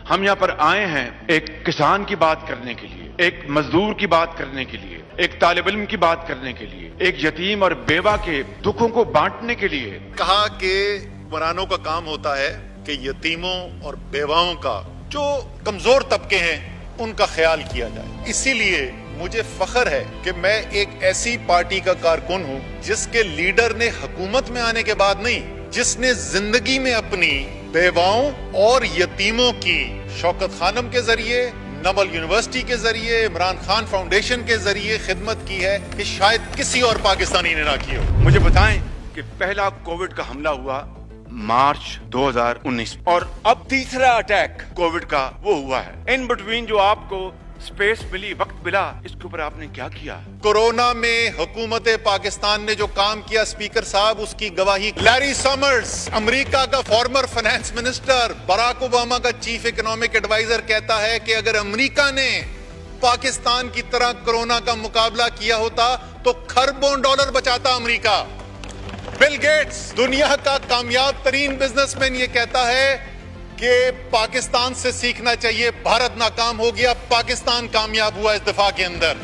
हम यहाँ पर आए हैं एक किसान की बात करने के लिए, एक मजदूर की बात करने के लिए, एक तालिब इल्म की बात करने के लिए, एक यतीम और बेवा के दुखों को बांटने के लिए। कहा कि हुक्मरानों का काम होता है कि यतीमों और बेवाओं का, जो कमजोर तबके हैं, उनका ख्याल किया जाए। इसीलिए मुझे फख्र है कि मैं एक ऐसी पार्टी का कारकुन हूं जिसके लीडर ने हुकूमत में आने के बाद नहीं, जिसने जिंदगी में अपनी बेवाओं और यतीमों की शौकत खानम के जरिए, नवल यूनिवर्सिटी के जरिए, इमरान खान फाउंडेशन के जरिए खिदमत की है कि शायद किसी और पाकिस्तानी ने ना की हो। मुझे बताएं कि पहला कोविड का हमला हुआ मार्च 2019 और अब तीसरा अटैक कोविड का वो हुआ है। इन बिटवीन जो आपको स्पेस मिली, वक्त मिला, इसके ऊपर आपने क्या किया? कोरोना में हुकूमत पाकिस्तान ने जो काम किया, स्पीकर साहब, उसकी गवाही लैरी समर्स, अमेरिका का former finance minister, Barack Obama का चीफ इकोनॉमिक एडवाइजर, कहता है कि अगर अमेरिका ने पाकिस्तान की तरह कोरोना का मुकाबला किया होता तो खरबों डॉलर बचाता अमेरिका। बिल गेट्स, दुनिया का कामयाब तरीन बिजनेसमैन, ये कहता है कि पाकिस्तान से सीखना चाहिए, भारत नाकाम हो गया, पाकिस्तान कामयाब हुआ इस दफा के अंदर।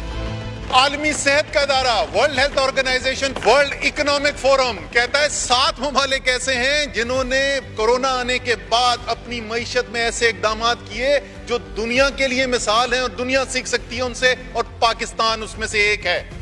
आलमी सेहत का इदारा, world health organization, world economic forum कहता है 7 ममालिक ऐसे हैं जिन्होंने कोरोना आने के बाद अपनी मईशत में ऐसे इकदाम किए जो दुनिया के लिए मिसाल हैं और दुनिया सीख सकती है उनसे, और पाकिस्तान उसमें से एक है।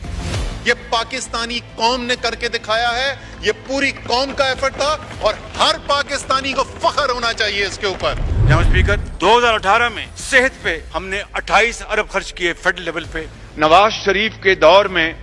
ये पाकिस्तानी कौम ने करके दिखाया है, ये पूरी कौम का एफर्ट था और हर पाकिस्तानी को फख्र होना चाहिए इसके ऊपर। जनाब स्पीकर, 2018 में सेहत पे हमने 28 अरब खर्च किए फेडरल लेवल पे। नवाज शरीफ के दौर में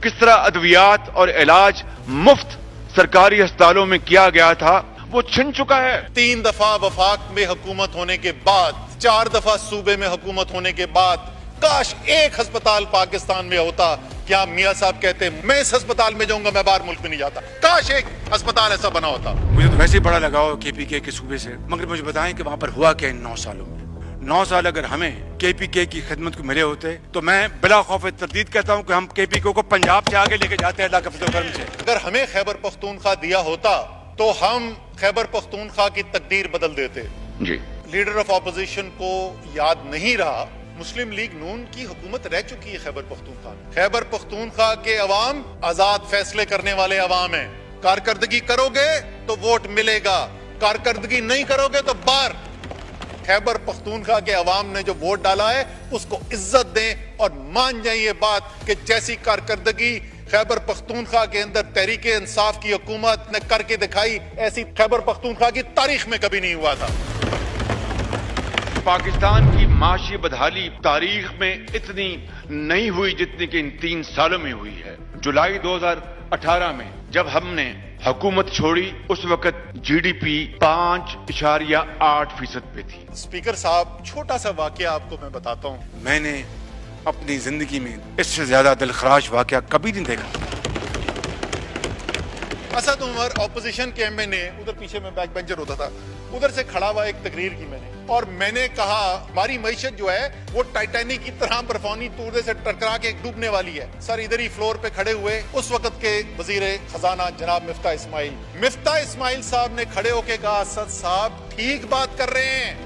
किस तरह अद्वियात और इलाज मुफ्त सरकारी अस्पतालों में किया गया था, वो छिन चुका है। 3 दफा वफाक में हुकूमत होने के बाद, 4 दफा सूबे में हुकूमत होने के बाद, काश एक अस्पताल पाकिस्तान में होता। क्या मियां साहब कहते हैं मैं इस अस्पताल में जाऊंगा, मैं बाहर मुल्क में नहीं जाता, काश एक अस्पताल ऐसा बना होता। मुझे तो वैसे ही बड़ा लगाव केपीके के सूबे से, मगर मुझे बताएं कि वहां पर हुआ क्या इन 9 सालों में। 9 साल अगर हमें केपीके की खिदमत को मिले होते तो मैं बिला खौफ तरदीद कहता हूं कि हम केपीके को पंजाब से आगे लेके जाते हैं, अल्लाह के फजल करम से। अगर हमें खैबर पख्तूनख्वा दिया होता तो हम खैबर पख्तूनख्वा की तकदीर बदल देते। जी, लीडर ऑफ ऑपोजिशन को याद नहीं रहा, मुस्लिम लीग नून की हुकूमत रह चुकी है खैबर पख्तूनख्वा। खैबर पख्तूनख्वा के अवाम आजाद फैसले करने वाले अवाम हैं। कारकर्दगी करोगे तो वोट मिलेगा, कारकर्दगी नहीं करोगे तो बाहर। खैबर पख्तूनख्वा के अवाम ने जो वोट डाला है उसको इज्जत दें और मान जाए ये बात कि जैसी कारकर्दगी खैबर पख्तूनख्वा के अंदर तहरीक इंसाफ की हुकूमत ने करके दिखाई, ऐसी खैबर पख्तूनख्वा की तारीख में कभी नहीं हुआ था। पाकिस्तान की माशी बदहाली तारीख में इतनी नहीं हुई जितनी कि इन 3 सालों में हुई है। जुलाई 2018 में जब हमने हुकूमत छोड़ी, उस वक्त जीडीपी 5.8% पे थी। स्पीकर साहब, छोटा सा वाकया आपको मैं बताता हूँ। मैंने अपनी जिंदगी में इससे ज्यादा दिलखराश वाकया कभी नहीं देखा। असद उमर ऑपोजिशन के एमएनए, उधर पीछे में बैक बेंचर होता था, उधर से खड़ा हुआ, एक तकरीर की मैंने, और मैंने कहा हमारी मईशत जो है वो टाइटैनिक की तरह बर्फानी तूर्दे से टकरा के डूबने वाली है। सर इधर ही फ्लोर पे खड़े हुए उस वक्त के वजीर खजाना जनाब मिफ्ता इस्माइल साहब ने खड़े होके कहा, असद साहब ठीक बात कर रहे हैं।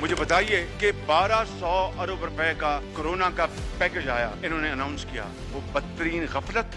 मुझे बताइए कि 1200 अरब रुपए का कोरोना का पैकेज आया, इन्होंने अनाउंस किया, वो बदतरीन गफलत,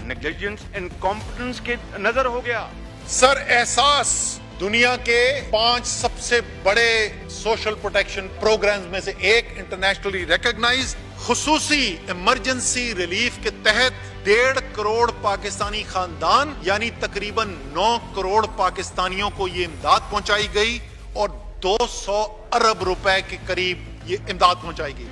नेग्लिजेंस, इनकॉम्पिटेंस के नजर हो गया। सर एहसास दुनिया के 5 सबसे बड़े सोशल प्रोटेक्शन प्रोग्राम्स में से एक, इंटरनेशनली रिकॉग्नाइज्ड खुसूसी इमरजेंसी रिलीफ के तहत 1.5 करोड़ पाकिस्तानी खानदान यानी तकरीबन 9 करोड़ पाकिस्तानियों को ये इमदाद पहुंचाई गई और 200 अरब रुपए के करीब ये इमदाद पहुंचाई गई।